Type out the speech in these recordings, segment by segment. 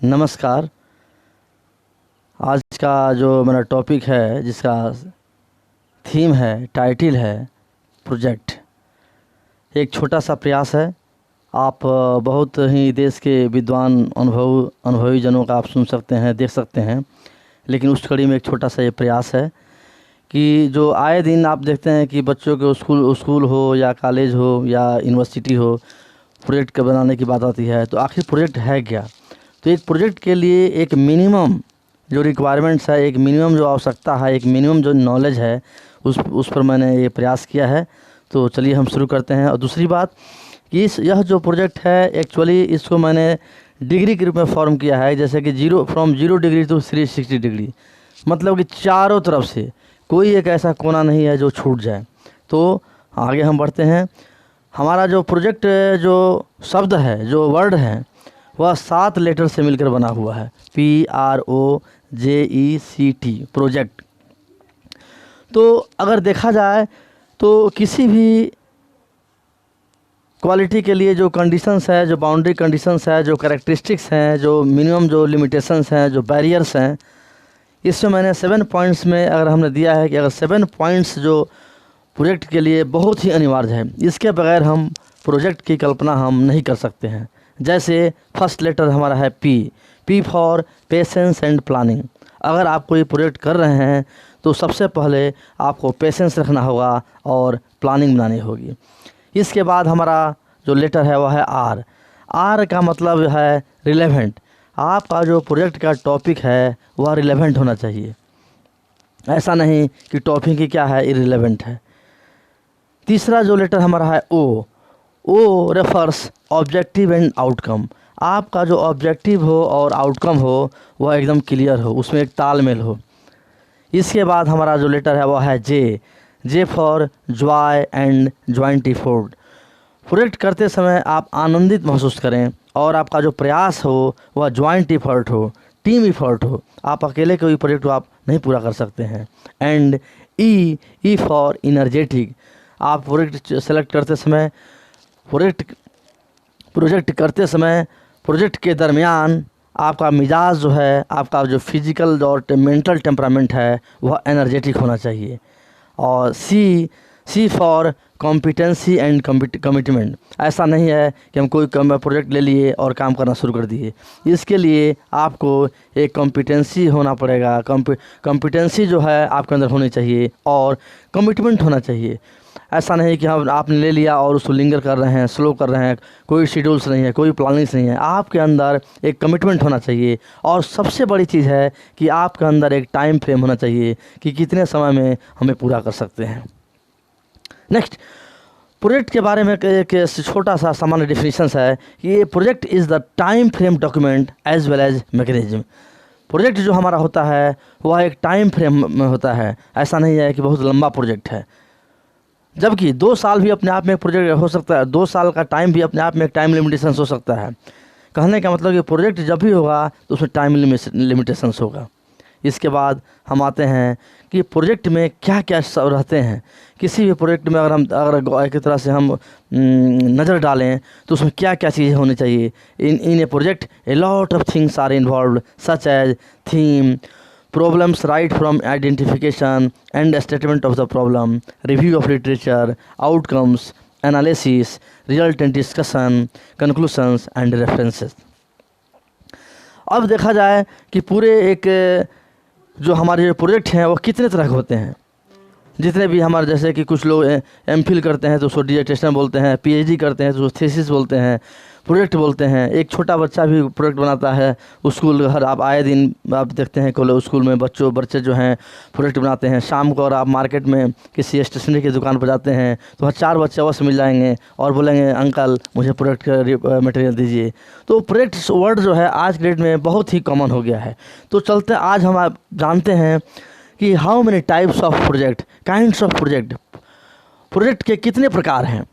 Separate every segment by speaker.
Speaker 1: नमस्कार। आज का जो मेरा टॉपिक है, जिसका थीम है, टाइटल है प्रोजेक्ट। एक छोटा सा प्रयास है। आप बहुत ही देश के विद्वान अनुभवी जनों का आप सुन सकते हैं, देख सकते हैं, लेकिन उस कड़ी में एक छोटा सा ये प्रयास है कि जो आए दिन आप देखते हैं कि बच्चों के स्कूल हो या कॉलेज हो या यूनिवर्सिटी हो, प्रोजेक्ट के बनाने की बात आती है। तो आखिर प्रोजेक्ट है क्या? तो एक प्रोजेक्ट के लिए एक मिनिमम जो रिक्वायरमेंट्स है, एक मिनिमम जो आवश्यकता है, एक मिनिमम जो नॉलेज है, उस पर मैंने ये प्रयास किया है। तो चलिए हम शुरू करते हैं। और दूसरी बात कि यह जो प्रोजेक्ट है, एक्चुअली इसको मैंने डिग्री के रूप में फॉर्म किया है, जैसे कि फ्रॉम 0 डिग्री टू 360 डिग्री, मतलब कि चारों तरफ से कोई एक ऐसा कोना नहीं है जो छूट जाए। तो आगे हम बढ़ते हैं। हमारा जो प्रोजेक्ट जो शब्द है, जो वर्ड है, वह 7 लेटर से मिलकर बना हुआ है। PROJECT, project. तो अगर देखा जाए तो किसी भी क्वालिटी के लिए जो कंडीशंस है, जो बाउंड्री कंडीशंस है, जो कैरेक्टरिस्टिक्स हैं, जो मिनिमम जो लिमिटेशंस हैं, जो बैरियर्स हैं, इसमें मैंने 7 पॉइंट्स में अगर हमने दिया है कि अगर 7 पॉइंट्स जो प्रोजेक्ट के लिए बहुत ही अनिवार्य है, इसके बगैर हम प्रोजेक्ट की कल्पना हम नहीं कर सकते हैं। जैसे फर्स्ट लेटर हमारा है P for patience and planning. अगर आप कोई प्रोजेक्ट कर रहे हैं तो सबसे पहले आपको पेशेंस रखना होगा और प्लानिंग बनानी होगी। इसके बाद हमारा जो लेटर है वह है R का मतलब है रिलेवेंट। आपका जो प्रोजेक्ट का टॉपिक है वह रिलेवेंट होना चाहिए, ऐसा नहीं कि टॉपिक ही क्या है, इरिलेवेंट है। तीसरा जो लेटर हमारा है O refers objective and outcome. आपका जो ऑब्जेक्टिव हो और आउटकम हो वह एकदम क्लियर हो, उसमें एक तालमेल हो। इसके बाद हमारा जो लेटर है वह है J for Joy and joint effort. Project करते समय आप आनंदित महसूस करें और आपका जो प्रयास हो वह जॉइंट एफर्ट हो, टीम एफर्ट हो। आप अकेले कोई प्रोजेक्ट को आप नहीं पूरा कर सकते हैं। And E for energetic. आप प्रोजेक्ट सेलेक्ट करते समय, प्रोजेक्ट करते समय, प्रोजेक्ट के दरमियान आपका मिजाज जो है, आपका जो फिजिकल और मेंटल टेम्परामेंट है वह एनर्जेटिक होना चाहिए। और सी फॉर कॉम्पिटेंसी एंड कमिटमेंट। ऐसा नहीं है कि हम कोई प्रोजेक्ट ले लिए और काम करना शुरू कर दिए। इसके लिए आपको एक कॉम्पिटेंसी होना पड़ेगा। कॉम्पिटेंसी जो है आपके अंदर होनी चाहिए और कमिटमेंट होना चाहिए। ऐसा नहीं कि हम आपने ले लिया और उसको लिंगर कर रहे हैं, स्लो कर रहे हैं, कोई शेड्यूल्स नहीं है, कोई प्लानिंग्स नहीं है। आपके अंदर एक कमिटमेंट होना चाहिए। और सबसे बड़ी चीज़ है कि आपके अंदर एक टाइम फ्रेम होना चाहिए कि कितने समय में हमें पूरा कर सकते हैं। नेक्स्ट, प्रोजेक्ट के बारे में एक छोटा सा सामान्य डिफिनीशन है कि ये project is the time frame document as well as mechanism. Project जो हमारा होता है वह एक टाइम फ्रेम में होता है। ऐसा नहीं है कि बहुत लंबा प्रोजेक्ट है, जबकि 2 साल भी अपने आप में एक प्रोजेक्ट हो सकता है। 2 साल का टाइम भी अपने आप में एक टाइम लिमिटेशंस हो सकता है। कहने का मतलब कि प्रोजेक्ट जब भी होगा तो उसमें टाइम लिमिटेशंस होगा। इसके बाद हम आते हैं कि प्रोजेक्ट में क्या क्या सब रहते हैं। किसी भी प्रोजेक्ट में अगर एक तरह से हम नज़र डालें तो उसमें क्या क्या चीज़ें होनी चाहिए। In a project a lot of things are involve, such as theme, problems right from identification and statement of the problem, review of literature, outcomes, analysis, result and discussion, conclusions and references। अब देखा जाए कि पूरे एक जो हमारे project हैं वो कितने तरह के होते हैं। जितने भी हमारे, जैसे कि कुछ लोग MPhil करते हैं तो उसको डिसर्टेशन बोलते हैं, PhD करते हैं तो उसको थीसिस बोलते हैं, प्रोजेक्ट बोलते हैं। एक छोटा बच्चा भी प्रोजेक्ट बनाता है। स्कूल हर आप आए दिन आप देखते हैं कॉलेज स्कूल में बच्चे जो हैं प्रोजेक्ट बनाते हैं। शाम को और आप मार्केट में किसी स्टेशनरी की दुकान पर जाते हैं तो 4 बच्चे अवश्य मिल जाएंगे और बोलेंगे अंकल मुझे प्रोजेक्ट का मटेरियल दीजिए। तो प्रोजेक्ट वर्ड जो है आज के डेट में बहुत ही कॉमन हो गया है। तो चलते आज हम आप जानते हैं कि how many types of project, kinds of project के कितने प्रकार हैं।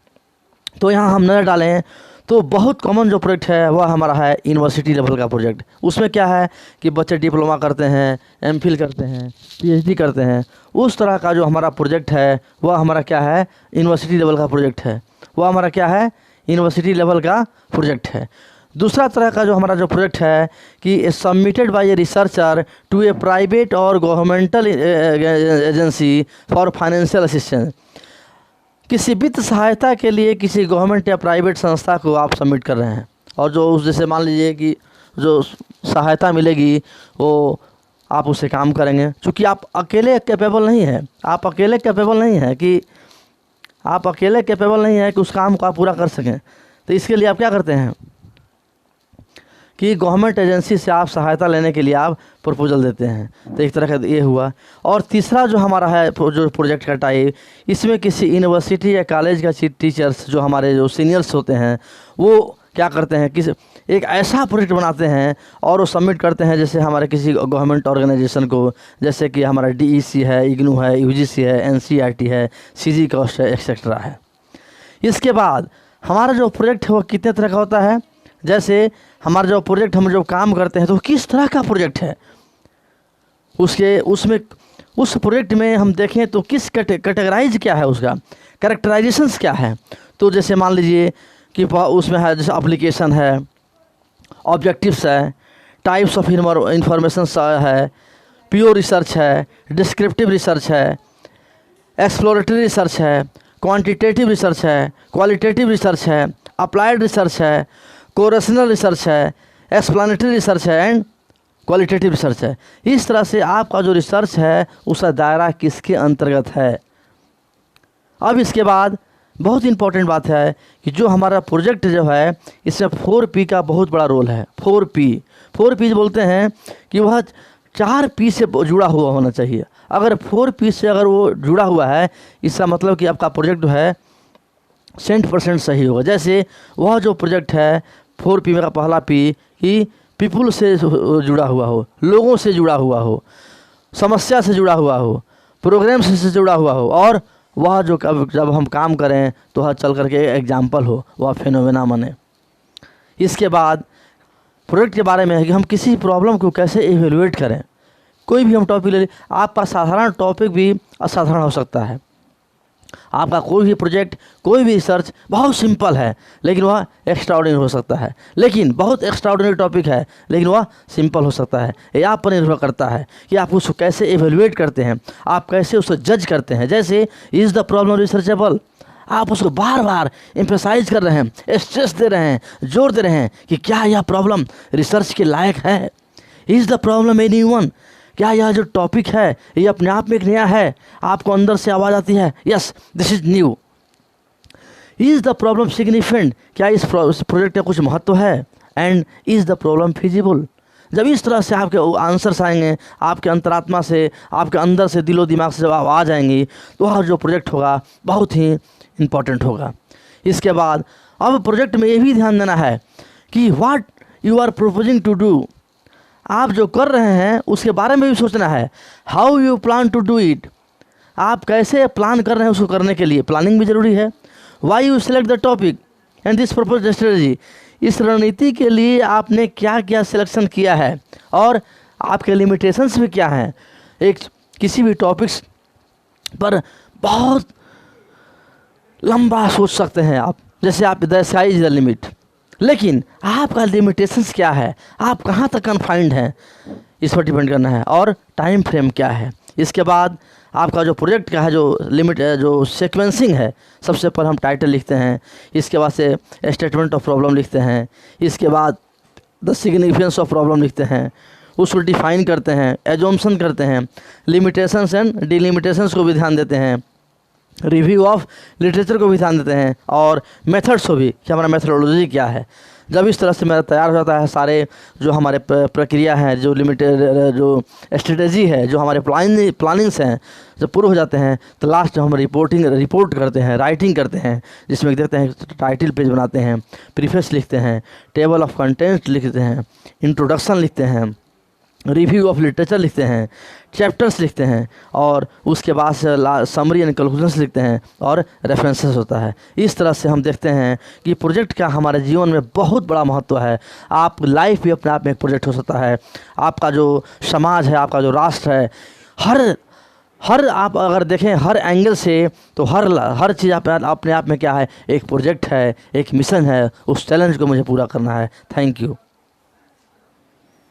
Speaker 1: तो यहाँ हम नज़र डालें तो बहुत कॉमन जो प्रोजेक्ट है वह हमारा है यूनिवर्सिटी लेवल का प्रोजेक्ट। उसमें क्या है कि बच्चे डिप्लोमा करते हैं, MPhil करते हैं, PhD करते हैं। उस तरह का जो हमारा प्रोजेक्ट है वह हमारा क्या है, यूनिवर्सिटी लेवल का प्रोजेक्ट है। वह हमारा क्या है, यूनिवर्सिटी लेवल का प्रोजेक्ट है। दूसरा तरह का जो हमारा जो प्रोजेक्ट है कि submitted by a researcher to a private और governmental agency for financial assistance. किसी वित्त सहायता के लिए किसी गवर्नमेंट या प्राइवेट संस्था को आप सबमिट कर रहे हैं, और जो उस जैसे मान लीजिए कि जो सहायता मिलेगी वो आप उससे काम करेंगे। क्योंकि आप अकेले कैपेबल नहीं हैं, आप अकेले कैपेबल नहीं हैं कि उस काम को आप पूरा कर सकें। तो इसके लिए आप क्या करते हैं कि गवर्नमेंट एजेंसी से आप सहायता लेने के लिए आप प्रपोजल देते हैं। तो एक तरह का ये हुआ। और तीसरा जो हमारा है जो प्रोजेक्ट का टाइप, इसमें किसी यूनिवर्सिटी या कॉलेज का टीचर्स जो हमारे जो सीनियर्स होते हैं वो क्या करते हैं, किसी एक ऐसा प्रोजेक्ट बनाते हैं और वो सबमिट करते हैं जैसे हमारे किसी गवर्नमेंट ऑर्गेनाइजेशन को, जैसे कि हमारा DEC है, इग्नू है, UGC है, NCERT है, CG कॉस्ट है, एक्सेट्रा है। इसके बाद हमारा जो प्रोजेक्ट है वो कितने तरह का होता है। जैसे हमारा जो प्रोजेक्ट हम जो काम करते हैं तो किस तरह का प्रोजेक्ट है, उस प्रोजेक्ट में हम देखें तो किस कैटेगराइज क्या है, उसका कैरेक्टराइजेशंस क्या है। तो जैसे मान लीजिए कि उसमें है जैसे एप्लीकेशन है, ऑब्जेक्टिव्स है, टाइप्स ऑफ इंफॉर्मेशन है, प्योर रिसर्च है, डिस्क्रिप्टिव रिसर्च है, एक्सप्लोरेटरी रिसर्च है, क्वांटिटेटिव रिसर्च है, क्वालिटेटिव रिसर्च है, अप्लाइड रिसर्च है, कोरेशनल रिसर्च है, एक्सप्लानेटरी रिसर्च है एंड क्वालिटेटिव रिसर्च है। इस तरह से आपका जो रिसर्च है उसका दायरा किसके अंतर्गत है। अब इसके बाद बहुत इंपॉर्टेंट बात है कि जो हमारा प्रोजेक्ट जो है इसमें 4P का बहुत बड़ा रोल है। 4P बोलते हैं कि वह 4P से जुड़ा हुआ होना चाहिए। अगर 4P से अगर वो जुड़ा हुआ है, इसका मतलब कि आपका प्रोजेक्ट जो है 100% सही होगा। जैसे वह जो प्रोजेक्ट है 4P में का पहला P कि पीपुल से जुड़ा हुआ हो, लोगों से जुड़ा हुआ हो, समस्या से जुड़ा हुआ हो, प्रोग्राम से जुड़ा हुआ हो, और वह जो जब हम काम करें तो वह चल करके एग्जाम्पल हो, वह फिनोमेना बने। इसके बाद प्रोजेक्ट के बारे में है कि हम किसी प्रॉब्लम को कैसे इवेलुएट करें। कोई भी हम टॉपिक ले लें, आपका साधारण टॉपिक भी असाधारण हो सकता है। आपका कोई भी प्रोजेक्ट, कोई भी रिसर्च बहुत सिंपल है लेकिन वह एक्स्ट्राऑर्डिनरी हो सकता है, लेकिन बहुत एक्स्ट्राऑर्डिनरी टॉपिक है लेकिन वह सिंपल हो सकता है। ये आप पर निर्भर करता है कि आप उसको कैसे एवेलुएट करते हैं, आप कैसे उसको जज करते हैं। जैसे इज़ द प्रॉब्लम रिसर्चेबल, आप उसको बार बार एम्फेसाइज कर रहे हैं, स्ट्रेस दे रहे हैं, जोर दे रहे हैं कि क्या यह प्रॉब्लम रिसर्च के लायक है। इज़ द प्रॉब्लम एनीवन, क्या यह जो टॉपिक है ये अपने आप में एक नया है, आपको अंदर से आवाज़ आती है yes this is new. Is the problem significant, क्या इस प्रोजेक्ट का कुछ महत्व है। And is the problem feasible. जब इस तरह से आपके आंसर्स आएंगे, आपके अंतरात्मा से, आपके अंदर से, दिलो दिमाग से जब आ जाएंगी तो वह जो प्रोजेक्ट होगा बहुत ही इम्पॉर्टेंट होगा। इसके बाद अब प्रोजेक्ट में ये भी ध्यान देना है कि what you are proposing to do, आप जो कर रहे हैं उसके बारे में भी सोचना है। How you plan to do it, आप कैसे प्लान कर रहे हैं उसको करने के लिए, प्लानिंग भी ज़रूरी है। Why you select the topic and this propose strategy, इस रणनीति के लिए आपने क्या क्या सिलेक्शन किया है और आपके लिमिटेशंस भी क्या हैं। एक किसी भी टॉपिक्स पर बहुत लंबा सोच सकते हैं आप, जैसे आप the sky is the limit, लेकिन आपका लिमिटेशंस क्या है, आप कहाँ तक कन्फाइंड हैं, इस पर डिपेंड करना है। और टाइम फ्रेम क्या है। इसके बाद आपका जो प्रोजेक्ट का है जो लिमिट जो सीक्वेंसिंग है, सबसे पहले हम टाइटल लिखते हैं, इसके बाद से स्टेटमेंट ऑफ प्रॉब्लम लिखते हैं, इसके बाद द सिग्निफिकेंस ऑफ प्रॉब्लम लिखते हैं, उसको डिफाइन करते हैं, एजम्पशन करते हैं, लिमिटेशंस एंड डिलिमिटेशंस को भी ध्यान देते हैं, रिव्यू ऑफ लिटरेचर को भी ध्यान देते हैं, और मेथड्स को भी कि हमारा मेथडोलॉजी क्या है। जब इस तरह से मेरा तैयार हो जाता है सारे जो हमारे प्रक्रिया है, जो लिमिटेड जो स्ट्रेटजी है, जो हमारे प्लानिंग्स हैं, जब पूरे हो जाते हैं तो लास्ट हम रिपोर्ट करते हैं, राइटिंग करते हैं, जिसमें देखते हैं टाइटल पेज बनाते हैं, प्रीफेस लिखते हैं, टेबल ऑफ कंटेंट लिखते हैं, इंट्रोडक्शन लिखते हैं, रिव्यू ऑफ लिटरेचर लिखते हैं, चैप्टर्स लिखते हैं, और उसके बाद से समरी एंड कंक्लूजन्स लिखते हैं, और रेफरेंसेस होता है। इस तरह से हम देखते हैं कि प्रोजेक्ट का हमारे जीवन में बहुत बड़ा महत्व है। आप लाइफ भी अपने आप में एक प्रोजेक्ट हो सकता है। आपका जो समाज है, आपका जो राष्ट्र है, हर आप अगर देखें हर एंगल से तो हर चीज़ अपने आप में क्या है, एक प्रोजेक्ट है, एक मिशन है, उस चैलेंज को मुझे पूरा करना है। Thank you.